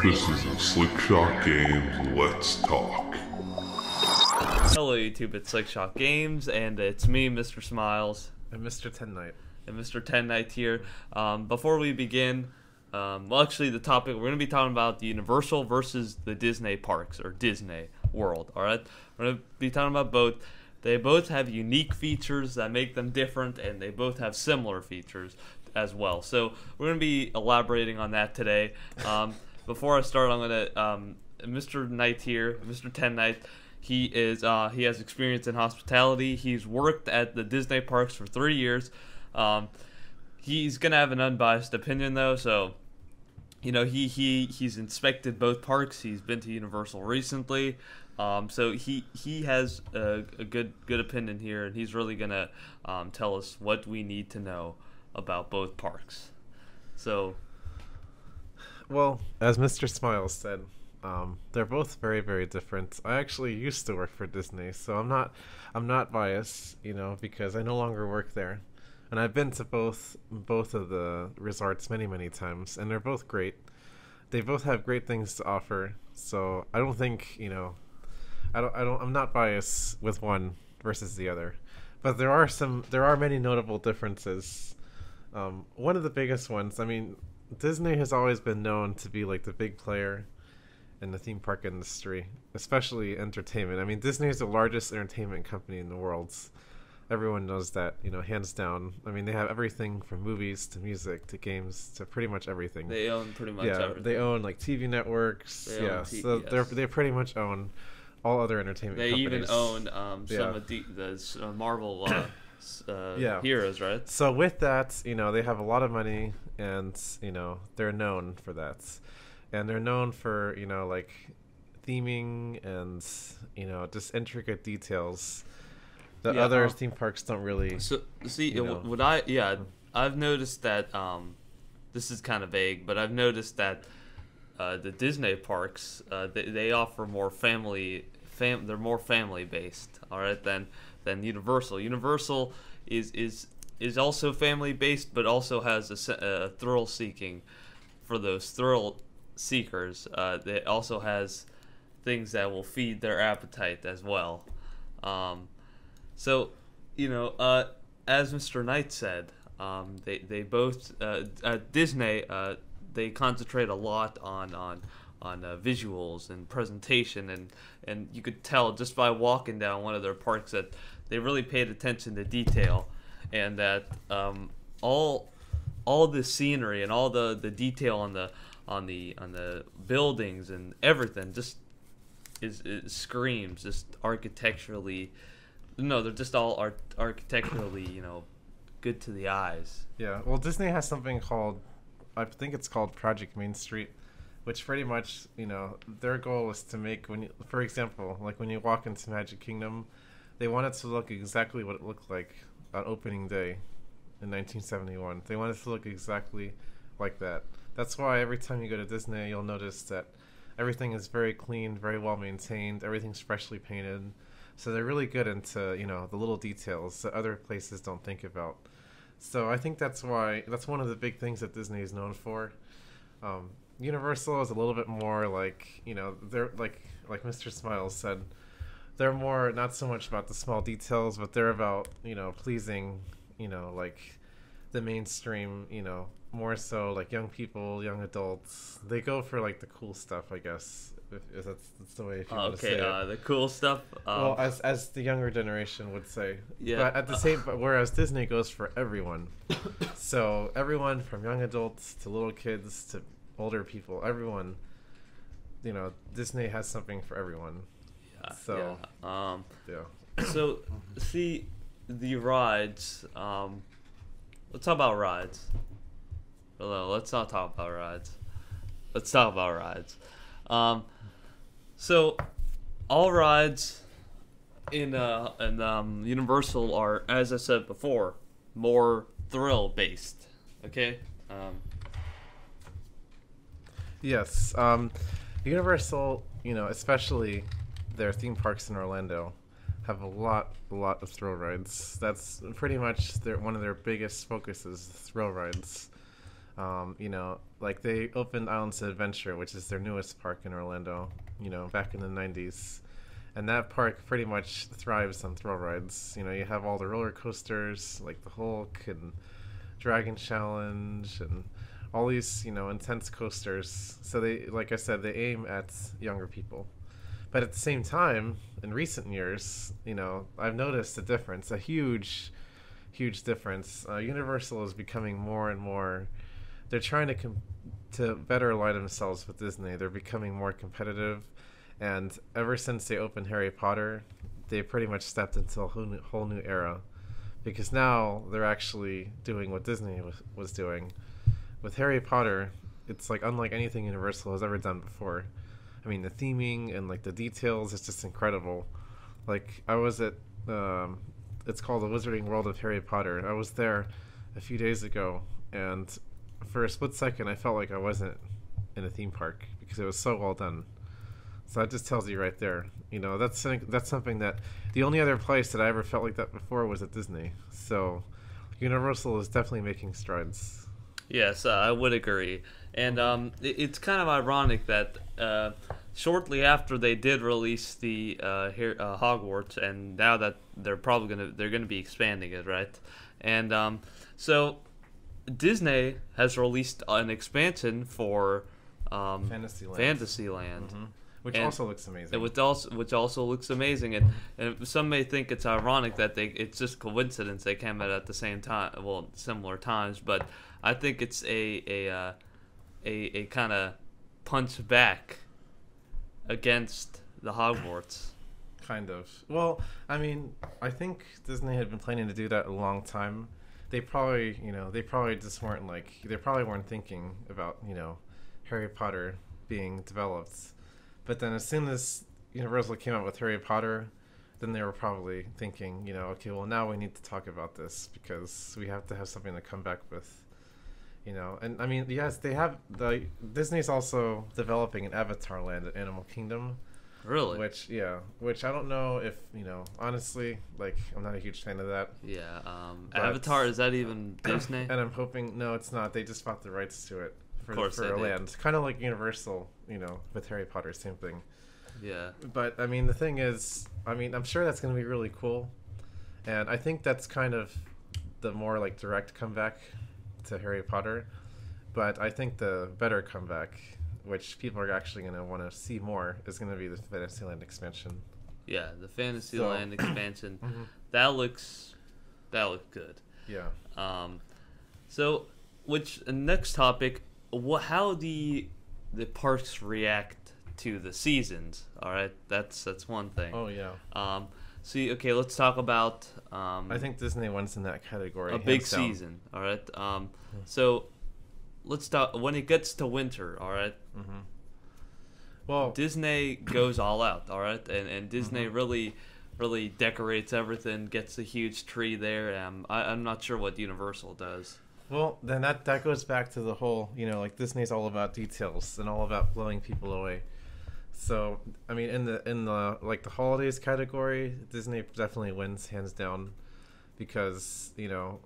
This is a SlickShotGames Let's Talk. Hello YouTube, it's SlickShotGames, and it's me, Mr. Smiles. And Mr10Knight. And Mr10Knight here. Before we begin, well actually the topic, we're going to be talking about the Universal versus the Disney parks, or Disney World, alright? We're going to be talking about both. They both have unique features that make them different, and they both have similar features as well. So we're going to be elaborating on that today. Before I start, I'm going to, Mr. Knight here, Mr10Knight, he has experience in hospitality. He's worked at the Disney parks for 3 years. He's going to have an unbiased opinion though, so you know, he's inspected both parks. He's been to Universal recently. So he has a good opinion here, and he's really going to tell us what we need to know about both parks. So, well, as Mr. Smiles said, they're both very, very different. I actually used to work for Disney, so I'm not biased, you know, because I no longer work there, and I've been to both of the resorts many times, and they're both great. They both have great things to offer, so I don't think, you know, I'm not biased with one versus the other, but there are many notable differences. One of the biggest ones, I mean, Disney has always been known to be like the big player in the theme park industry, especially entertainment. I mean, Disney is the largest entertainment company in the world. Everyone knows that, you know, hands down. I mean, they have everything from movies to music to games to pretty much everything. they own pretty much everything. They own like TV networks. So they pretty much own all other entertainment companies. They even own some of the Marvel heroes, right? So with that, you know, they have a lot of money, and you know, they're known for that, and they're known for, you know, like theming and, you know, just intricate details that other theme parks don't really. So see, you know. I've noticed that this is kind of vague, but I've noticed that the Disney parks they offer more they're more family based, all right, than Universal. Universal is also family based, but also has a thrill seeking for those thrill seekers. It also has things that will feed their appetite as well. So, you know, as Mr. Knight said, they both at Disney they concentrate a lot on visuals and presentation, and you could tell just by walking down one of their parks that they really paid attention to detail, and that all the scenery and all the detail on the buildings and everything just it screams just architecturally. No, they're just all architecturally, you know, good to the eyes. Yeah, well, Disney has something called, I think it's called Project Main Street, which pretty much, you know, their goal is to make, for example, like when you walk into Magic Kingdom, they want it to look exactly what it looked like on opening day in 1971. They want it to look exactly like that. That's why every time you go to Disney, you'll notice that everything is very clean, very well maintained, everything's freshly painted. So they're really good into, you know, the little details that other places don't think about. So I think that's one of the big things that Disney is known for. Universal is a little bit more like, you know, they're like Mr. Smiles said, they're more not so much about the small details, but they're about, you know, pleasing, you know, like the mainstream, you know, more so like young people, young adults. They go for like the cool stuff, I guess. If that's the way if you want to say it. The cool stuff. Well, as the younger generation would say. Yeah. But at the same, whereas Disney goes for everyone. So everyone from young adults to little kids to older people, everyone. You know, Disney has something for everyone. Yeah. So. Yeah. So see the rides. Let's talk about rides. No, let's not talk about rides. Let's talk about rides. So all rides in Universal are, as I said before, more thrill based. Okay. Yes. Universal, you know, especially their theme parks in Orlando, have a lot of thrill rides. That's pretty much one of their biggest focuses, thrill rides. Like they opened Islands of Adventure, which is their newest park in Orlando, back in the 90s. And that park pretty much thrives on thrill rides. You have all the roller coasters, like the Hulk and Dragon Challenge and all these, intense coasters. So they, like I said, they aim at younger people. But at the same time, in recent years, I've noticed a difference, a huge, huge difference. Universal is becoming more and more. They're trying to better align themselves with Disney. They're becoming more competitive, and ever since they opened Harry Potter, they pretty much stepped into a whole new era, because now they're actually doing what Disney was doing. With Harry Potter, it's like unlike anything Universal has ever done before. I mean, the theming and like the details is just incredible. Like I was at, it's called the Wizarding World of Harry Potter. I was there a few days ago, and for a split second, I felt like I wasn't in a theme park because it was so well done. So that just tells you right there. That's something that the only other place that I ever felt like that before was at Disney. So Universal is definitely making strides. Yes, I would agree. And it's kind of ironic that shortly after they did release the Hogwarts, and now that they're gonna be expanding it, right? And so Disney has released an expansion for Fantasyland. Mm-hmm. Which also looks amazing. Which also looks amazing, and some may think it's ironic that it's just coincidence they came out at the same time, well, similar times. But I think it's a kind of punch back against the Hogwarts. Kind of. Well, I mean, I think Disney had been planning to do that a long time. They probably just weren't they probably weren't thinking about Harry Potter being developed. But then as soon as Universal came out with Harry Potter, then they were probably thinking, okay, well, now we need to talk about this because we have to have something to come back with, And I mean, yes, they have Disney's also developing an Avatar land at Animal Kingdom. Really? Which I don't know if, honestly, I'm not a huge fan of that. Yeah. Avatar, is that even Disney? And I'm hoping, no, it's not. They just bought the rights to it. For a did. land, kind of like Universal, with Harry Potter, same thing. Yeah. But I mean, the thing is, I'm sure that's going to be really cool, and I think that's kind of the more direct comeback to Harry Potter. But I think the better comeback, which people are actually going to want to see more, is going to be the Fantasyland expansion. Yeah, the Fantasyland expansion. Mm-hmm. That looks good. Yeah. So, next topic. How the parks react to the seasons? All right, that's one thing. Oh yeah. Okay, let's talk about. I think Disney wins in that category. A big season. All right. So let's talk when it gets to winter. All right. Mm-hmm. Well, Disney goes all out. All right, and Disney mm-hmm. really decorates everything. Gets a huge tree there. I'm not sure what Universal does. Well, then that goes back to the whole, Disney's all about details and all about blowing people away. So, I mean, in the holidays category, Disney definitely wins hands down because,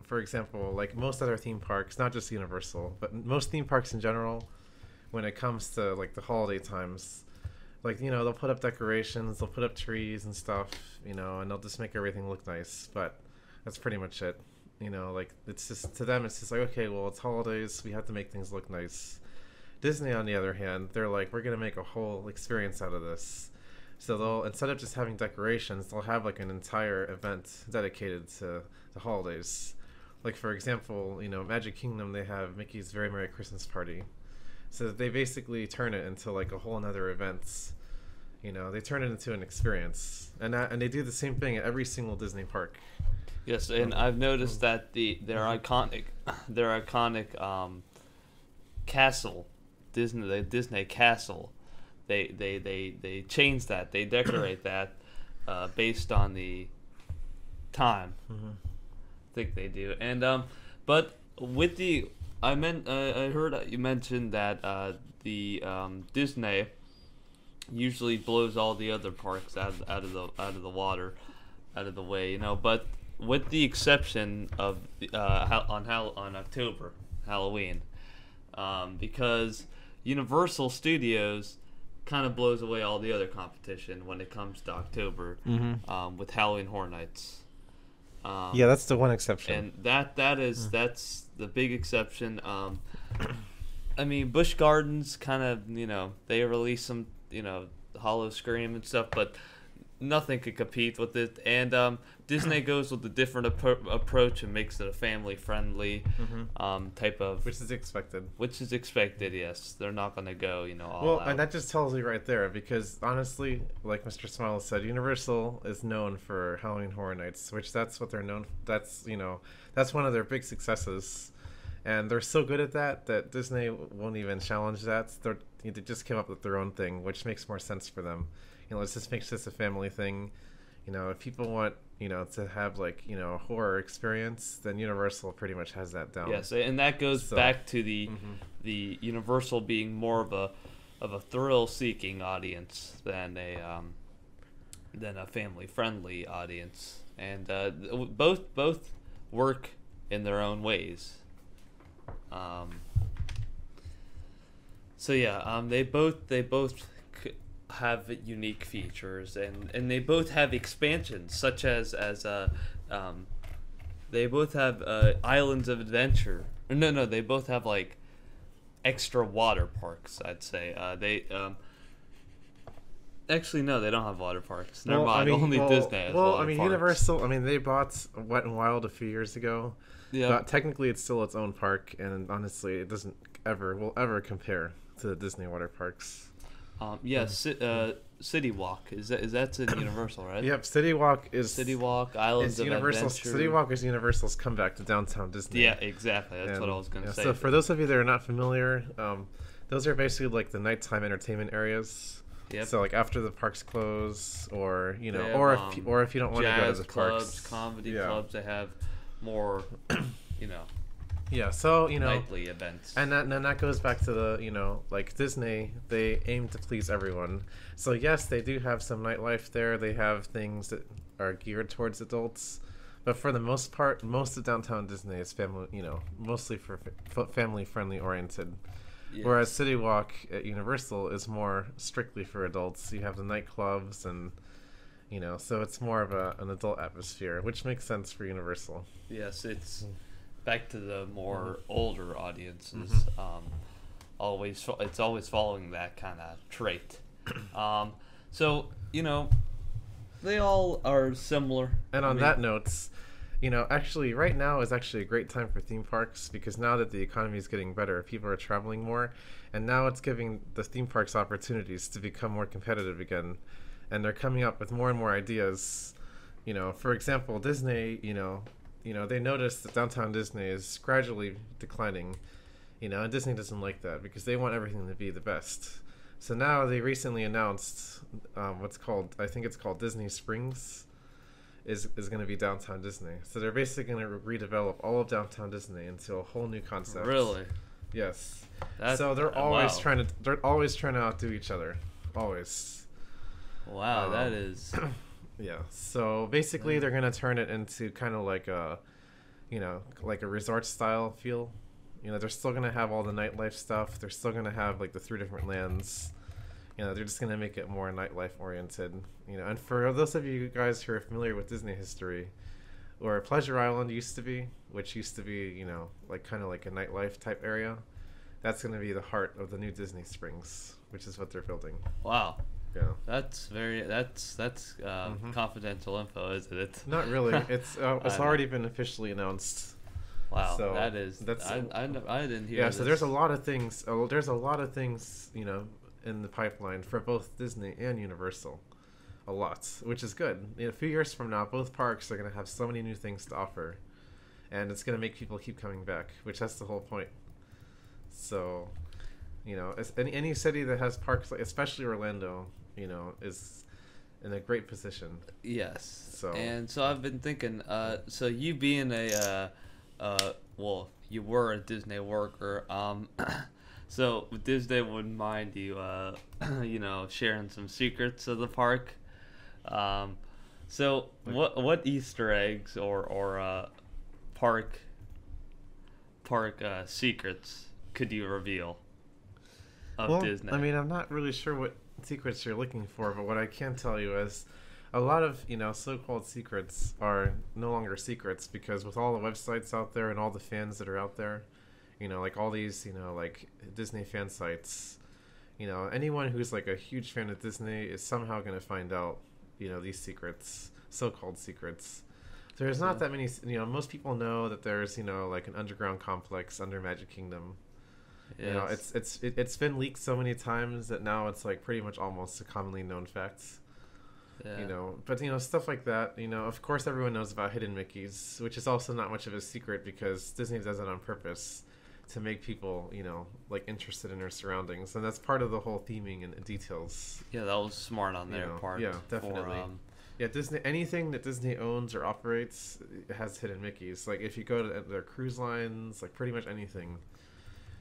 for example, most other theme parks, not just Universal, but most theme parks in general, when it comes to the holiday times, they'll put up decorations, they'll put up trees and stuff, and they'll just make everything look nice, but that's pretty much it. It's just, to them, it's just okay, well, it's holidays, we have to make things look nice. Disney, on the other hand, they're we're going to make a whole experience out of this. So they'll, instead of just having decorations, they'll have an entire event dedicated to the holidays. For example, Magic Kingdom, they have Mickey's Very Merry Christmas Party. So they basically turn it into a whole another event. They turn it into an experience. And they do the same thing at every single Disney park. Yes, and I've noticed that their iconic castle, the Disney castle, they change that, they decorate that based on the time. Mm-hmm. I think they do, and but with I heard you mentioned that the Disney usually blows all the other parks out of the water, out of the way, but with the exception of on October, Halloween, because Universal Studios kind of blows away all the other competition when it comes to October with Halloween Horror Nights. Yeah, that's the one exception. And that's the big exception. I mean, Busch Gardens kind of, they release some, Hollow Scream and stuff, but nothing could compete with it. And Disney goes with a different approach and makes it a family-friendly type of... Which is expected. Which is expected, yes. They're not going to go, all well, out. And that just tells you right there, because honestly, like Mr. Smile said, Universal is known for Halloween Horror Nights, which that's what they're known for. That's, that's one of their big successes. And they're so good at that Disney won't even challenge that. They just came up with their own thing, which makes more sense for them. It just makes this a family thing. If people want, to have like, a horror experience, then Universal pretty much has that down. Yes, and that goes back to the Universal being more of a thrill-seeking audience than a family-friendly audience, and both work in their own ways. They both have unique features, and they both have expansions, such as they both have Islands of Adventure. No, they both have like extra water parks, I'd say. Actually, no, they don't have water parks. Never mind. Only Disney has water parks. Universal, they bought Wet n Wild a few years ago. Yeah. But technically, it's still its own park, and honestly, it will ever compare to the Disney water parks. City Walk that's in Universal, right? Yep, City Walk, Islands of Universal. Adventure. City Walk is Universal's comeback to downtown Disney. Yeah, exactly. That's what I was going to say. So for those of you that are not familiar, those are basically like the nighttime entertainment areas. Yep. So like after the parks close, or if you don't want to go to the clubs, parks, comedy clubs, they have more, Yeah, so nightly events, and that goes back to the like Disney, they aim to please everyone. So yes, they do have some nightlife there. They have things that are geared towards adults, but for the most part, most of downtown Disney is family, mostly for family friendly oriented. Yes. Whereas City Walk at Universal is more strictly for adults. You have the nightclubs and so it's more of an adult atmosphere, which makes sense for Universal. Yes, it's back to the more older audiences. It's always following that kind of trait. So they all are similar. And on that note, actually right now is actually a great time for theme parks, because now that the economy is getting better, people are traveling more, and now it's giving the theme parks opportunities to become more competitive again, and they're coming up with more and more ideas. For example, Disney, they noticed that downtown Disney is gradually declining, and Disney doesn't like that because they want everything to be the best. So now they recently announced I think it's called Disney Springs is going to be downtown Disney. So they're basically going to redevelop all of downtown Disney into a whole new concept. Really? Yes. So they're always trying to outdo each other. Always. Wow, that is... Yeah. So basically they're going to turn it into kind of like a resort style feel. They're still going to have all the nightlife stuff. They're still going to have like the 3 different lands. They're just going to make it more nightlife oriented. And for those of you guys who are familiar with Disney history, where Pleasure Island used to be, like kind of like a nightlife type area, that's going to be the heart of the new Disney Springs, which is what they're building. Wow. Yeah. That's confidential info, isn't it? Not really. It's already been officially announced. Wow, so I didn't hear. Yeah, this. so there's a lot of things. In the pipeline for both Disney and Universal, a lot, which is good. A few years from now, both parks are going to have so many new things to offer, and it's going to make people keep coming back, which that's the whole point. So, any city that has parks, like especially Orlando, is in a great position. Yes. So I've been thinking. So you being you were a Disney worker. So Disney wouldn't mind you, sharing some secrets of the park. So what Easter eggs or park secrets could you reveal of Disney? I mean, I'm not really sure what secrets you're looking for, but what I can tell you is a lot of, so-called secrets are no longer secrets, because with all the websites out there and all the fans that are out there, like all these, like Disney fan sites, anyone who's like a huge fan of Disney is somehow going to find out, these secrets, so-called secrets. There's not that many, most people know that there's, like an underground complex under Magic Kingdom. Yes. It's been leaked so many times that now it's like pretty much almost a commonly known fact. Yeah. But stuff like that, of course everyone knows about hidden Mickeys, which is also not much of a secret because Disney does it on purpose to make people, like interested in their surroundings, and that's part of the whole theming and details. Yeah, that was smart on their part. Yeah, definitely. Disney, anything that Disney owns or operates has hidden Mickeys. Like if you go to their cruise lines, like pretty much anything,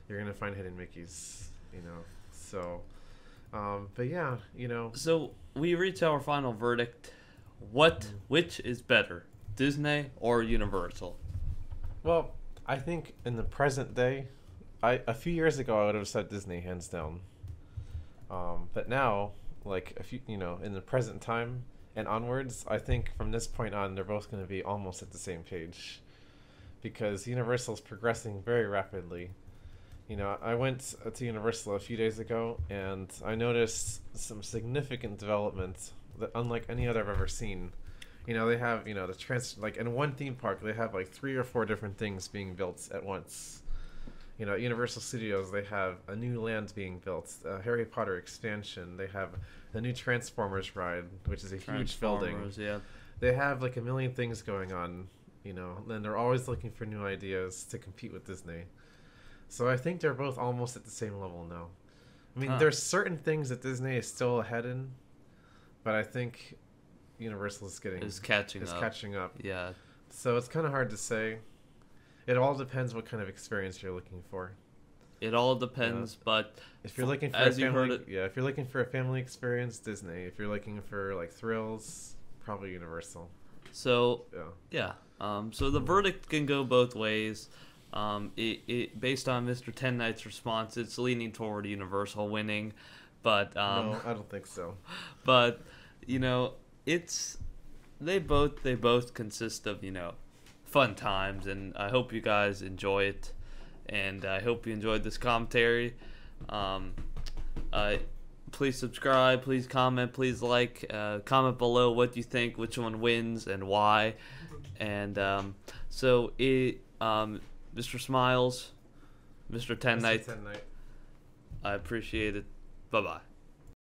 you're gonna find hidden Mickeys. So, but yeah, So we reach our final verdict. Which is better, Disney or Universal? Well, I think in the present day, a few years ago I would have said Disney hands down. But now, like in the present time and onwards, I think from this point on they're both going to be almost at the same page, because Universal's progressing very rapidly. I went to Universal a few days ago and I noticed some significant development that unlike any other I've ever seen. They have, like in one theme park, they have like 3 or 4 different things being built at once. At Universal Studios, they have a new land being built, a Harry Potter expansion. They have the new Transformers ride, which is a huge building. Yeah. They have like a million things going on, and they're always looking for new ideas to compete with Disney. So I think they're both almost at the same level now. I mean, there's certain things that Disney is still ahead in, but I think Universal is catching up. Yeah. So it's kind of hard to say. It all depends what kind of experience you're looking for. It all depends, but if you're looking for if you're looking for a family experience, Disney. If you're looking for like thrills, probably Universal. So so the verdict can go both ways. Based on Mr10Knight's response, it's leaning toward Universal winning, but no, I don't think so. But they both consist of fun times, and I hope you guys enjoy it, and I hope you enjoyed this commentary. Please subscribe, please comment, please like, comment below what you think, which one wins and why, and Mr. Smiles, Mr10Knight, Mr10Knight, I appreciate it. Bye-bye.